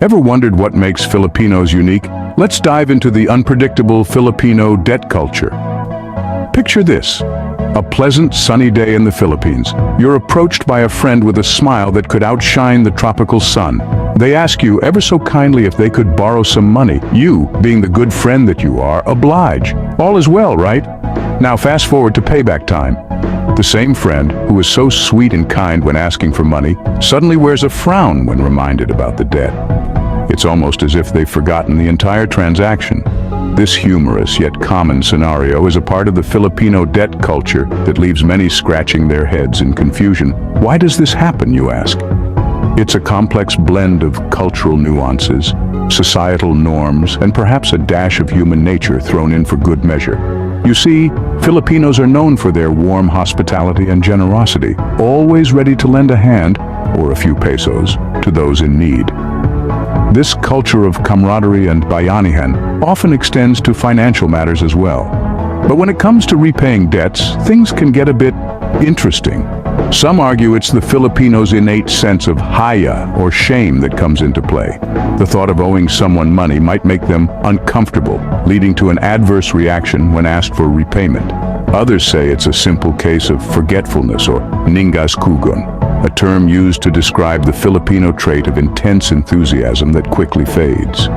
Ever wondered what makes Filipinos unique? Let's dive into the unpredictable Filipino debt culture. Picture this. A pleasant, sunny day in the Philippines. You're approached by a friend with a smile that could outshine the tropical sun. They ask you ever so kindly if they could borrow some money. You, being the good friend that you are, oblige. All is well, right? Now fast forward to payback time. The same friend, who was so sweet and kind when asking for money, suddenly wears a frown when reminded about the debt. It's almost as if they've forgotten the entire transaction. This humorous yet common scenario is a part of the Filipino debt culture that leaves many scratching their heads in confusion. Why does this happen, you ask? It's a complex blend of cultural nuances, societal norms, and perhaps a dash of human nature thrown in for good measure. You see, Filipinos are known for their warm hospitality and generosity, always ready to lend a hand, or a few pesos, to those in need. This culture of camaraderie and bayanihan often extends to financial matters as well. But when it comes to repaying debts, things can get a bit interesting. Some argue it's the Filipinos' innate sense of haya, or shame, that comes into play. The thought of owing someone money might make them uncomfortable, leading to an adverse reaction when asked for repayment. Others say it's a simple case of forgetfulness, or ningas kugon, a term used to describe the Filipino trait of intense enthusiasm that quickly fades.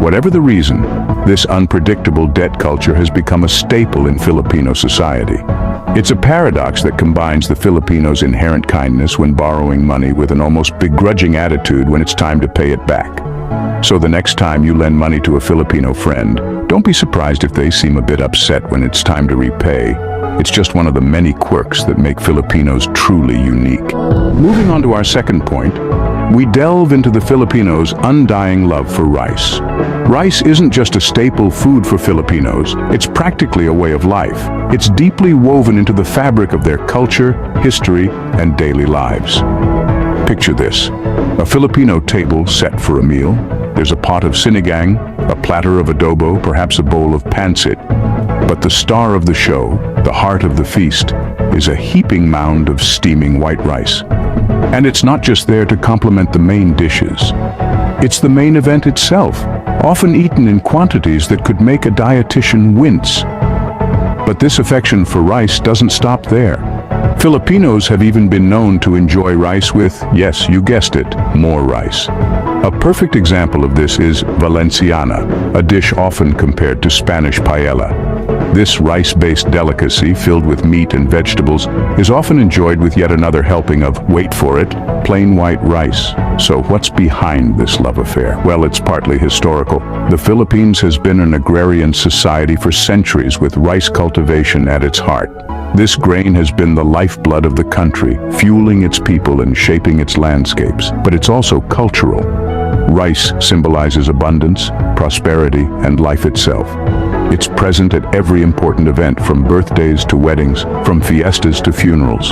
Whatever the reason, this unpredictable debt culture has become a staple in Filipino society. It's a paradox that combines the Filipinos' inherent kindness when borrowing money with an almost begrudging attitude when it's time to pay it back. So the next time you lend money to a Filipino friend, don't be surprised if they seem a bit upset when it's time to repay. It's just one of the many quirks that make Filipinos truly unique. Moving on to our second point, we delve into the Filipinos' undying love for rice. Rice isn't just a staple food for Filipinos, it's practically a way of life. It's deeply woven into the fabric of their culture, history, and daily lives. Picture this: a Filipino table set for a meal. There's a pot of sinigang, a platter of adobo, perhaps a bowl of pancit. But the star of the show, the heart of the feast, is a heaping mound of steaming white rice. And it's not just there to complement the main dishes. It's the main event itself, often eaten in quantities that could make a dietitian wince. But this affection for rice doesn't stop there. Filipinos have even been known to enjoy rice with, yes, you guessed it, more rice. A perfect example of this is Valenciana, a dish often compared to Spanish paella. This rice-based delicacy, filled with meat and vegetables, is often enjoyed with yet another helping of, wait for it, plain white rice. So what's behind this love affair? Well, it's partly historical. The Philippines has been an agrarian society for centuries with rice cultivation at its heart. This grain has been the lifeblood of the country, fueling its people and shaping its landscapes. But it's also cultural. Rice symbolizes abundance, prosperity, and life itself. It's present at every important event, from birthdays to weddings, from fiestas to funerals.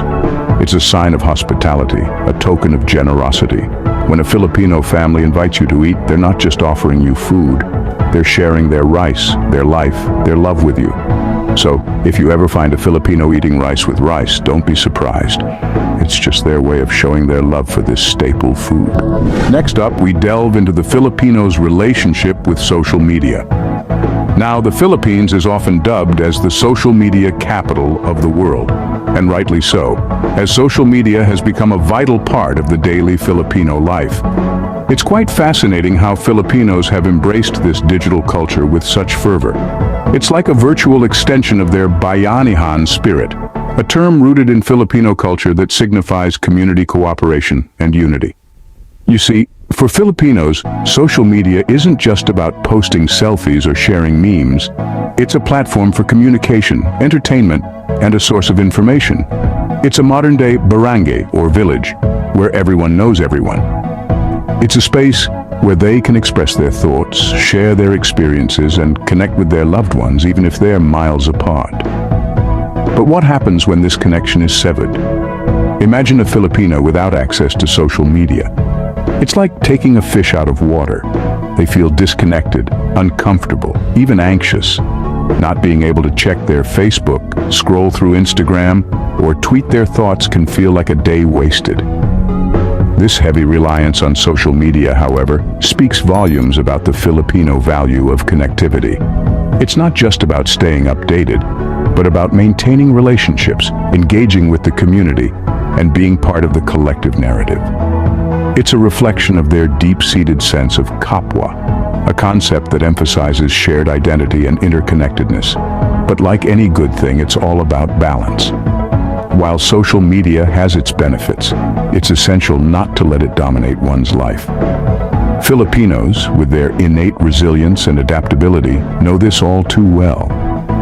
It's a sign of hospitality, a token of generosity. When a Filipino family invites you to eat, they're not just offering you food, they're sharing their rice, their life, their love with you. So, if you ever find a Filipino eating rice with rice, don't be surprised. It's just their way of showing their love for this staple food. Next up, we delve into the Filipinos' relationship with social media. Now, the Philippines is often dubbed as the social media capital of the world, and rightly so, as social media has become a vital part of the daily Filipino life. It's quite fascinating how Filipinos have embraced this digital culture with such fervor. It's like a virtual extension of their bayanihan spirit, a term rooted in Filipino culture that signifies community cooperation and unity. You see, for Filipinos, social media isn't just about posting selfies or sharing memes. It's a platform for communication, entertainment, and a source of information. It's a modern-day barangay, or village, where everyone knows everyone. It's a space where they can express their thoughts, share their experiences, and connect with their loved ones, even if they're miles apart. But what happens when this connection is severed? Imagine a Filipino without access to social media. It's like taking a fish out of water. They feel disconnected, uncomfortable, even anxious. Not being able to check their Facebook, scroll through Instagram, or tweet their thoughts can feel like a day wasted. This heavy reliance on social media, however, speaks volumes about the Filipino value of connectivity. It's not just about staying updated, but about maintaining relationships, engaging with the community, and being part of the collective narrative. It's a reflection of their deep-seated sense of kapwa, a concept that emphasizes shared identity and interconnectedness. But like any good thing, it's all about balance. While social media has its benefits, it's essential not to let it dominate one's life. Filipinos, with their innate resilience and adaptability, know this all too well.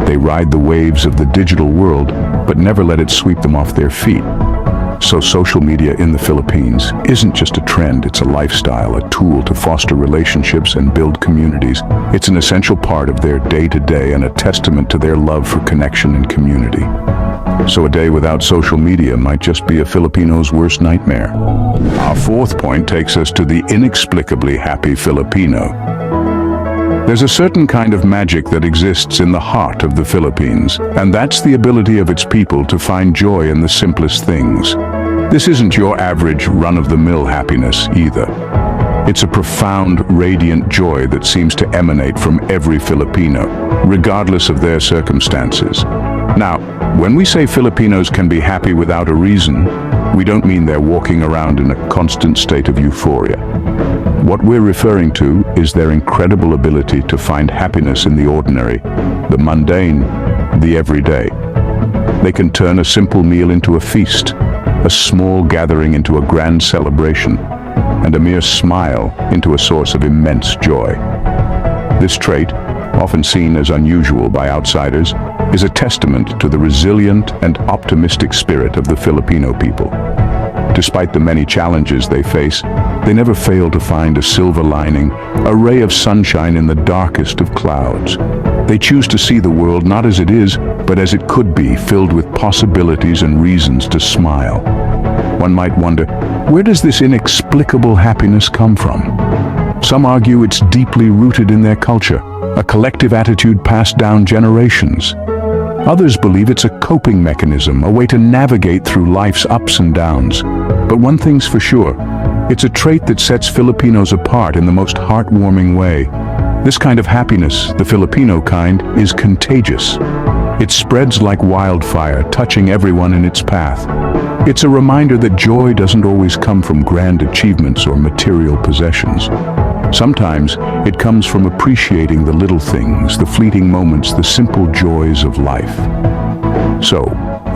They ride the waves of the digital world, but never let it sweep them off their feet. So social media in the Philippines isn't just a trend, it's a lifestyle, a tool to foster relationships and build communities. It's an essential part of their day-to-day and a testament to their love for connection and community. So a day without social media might just be a Filipino's worst nightmare. Our fourth point takes us to the inexplicably happy Filipino. There's a certain kind of magic that exists in the heart of the Philippines, and that's the ability of its people to find joy in the simplest things. This isn't your average run-of-the-mill happiness either. It's a profound, radiant joy that seems to emanate from every Filipino, regardless of their circumstances. Now, when we say Filipinos can be happy without a reason, we don't mean they're walking around in a constant state of euphoria. What we're referring to is their incredible ability to find happiness in the ordinary, the mundane, the everyday. They can turn a simple meal into a feast, a small gathering into a grand celebration, and a mere smile into a source of immense joy. This trait, often seen as unusual by outsiders, is a testament to the resilient and optimistic spirit of the Filipino people. Despite the many challenges they face, they never fail to find a silver lining, a ray of sunshine in the darkest of clouds. They choose to see the world not as it is, but as it could be, filled with possibilities and reasons to smile. One might wonder, where does this inexplicable happiness come from? Some argue it's deeply rooted in their culture, a collective attitude passed down generations. Others believe it's a coping mechanism, a way to navigate through life's ups and downs. But one thing's for sure, it's a trait that sets Filipinos apart in the most heartwarming way. This kind of happiness, the Filipino kind, is contagious. It spreads like wildfire, touching everyone in its path. It's a reminder that joy doesn't always come from grand achievements or material possessions. Sometimes it comes from appreciating the little things, the fleeting moments, the simple joys of life. So,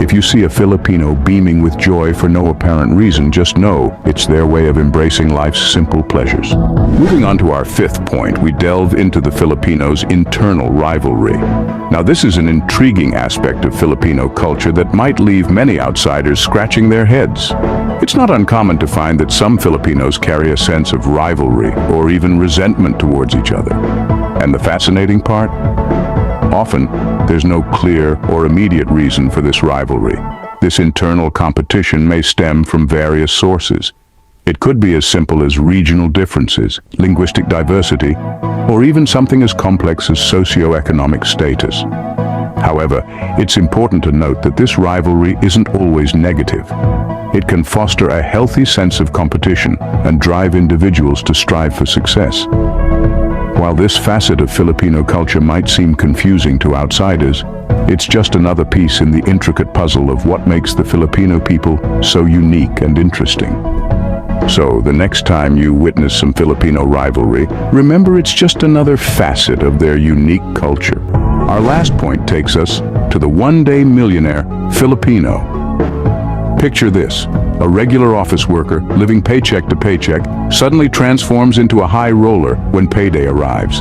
if you see a Filipino beaming with joy for no apparent reason, just know it's their way of embracing life's simple pleasures. Moving on to our fifth point, we delve into the Filipinos' internal rivalry. Now, this is an intriguing aspect of Filipino culture that might leave many outsiders scratching their heads. It's not uncommon to find that some Filipinos carry a sense of rivalry or even resentment towards each other. And the fascinating part? Often, there's no clear or immediate reason for this rivalry. This internal competition may stem from various sources. It could be as simple as regional differences, linguistic diversity, or even something as complex as socioeconomic status. However, it's important to note that this rivalry isn't always negative. It can foster a healthy sense of competition and drive individuals to strive for success. While this facet of Filipino culture might seem confusing to outsiders, it's just another piece in the intricate puzzle of what makes the Filipino people so unique and interesting. So, the next time you witness some Filipino rivalry, remember it's just another facet of their unique culture. Our last point takes us to the One Day Millionaire Filipino. Picture this. A regular office worker, living paycheck to paycheck, suddenly transforms into a high roller when payday arrives.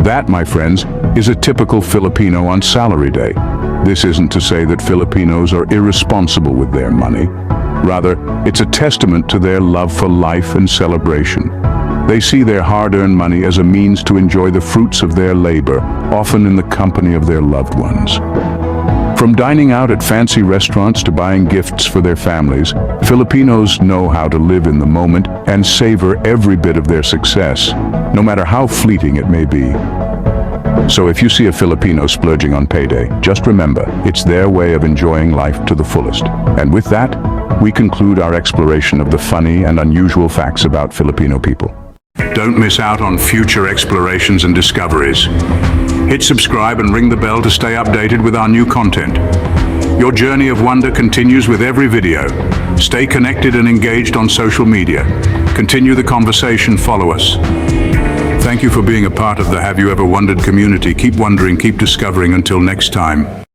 That, my friends, is a typical Filipino on salary day. This isn't to say that Filipinos are irresponsible with their money. Rather, it's a testament to their love for life and celebration. They see their hard-earned money as a means to enjoy the fruits of their labor, often in the company of their loved ones. From dining out at fancy restaurants to buying gifts for their families, Filipinos know how to live in the moment and savor every bit of their success, no matter how fleeting it may be. So if you see a Filipino splurging on payday, just remember, it's their way of enjoying life to the fullest. And with that, we conclude our exploration of the funny and unusual facts about Filipino people. Don't miss out on future explorations and discoveries. Hit subscribe and ring the bell to stay updated with our new content. Your journey of wonder continues with every video. Stay connected and engaged on social media. Continue the conversation, follow us. Thank you for being a part of the Have You Ever Wondered community. Keep wondering, keep discovering. Until next time.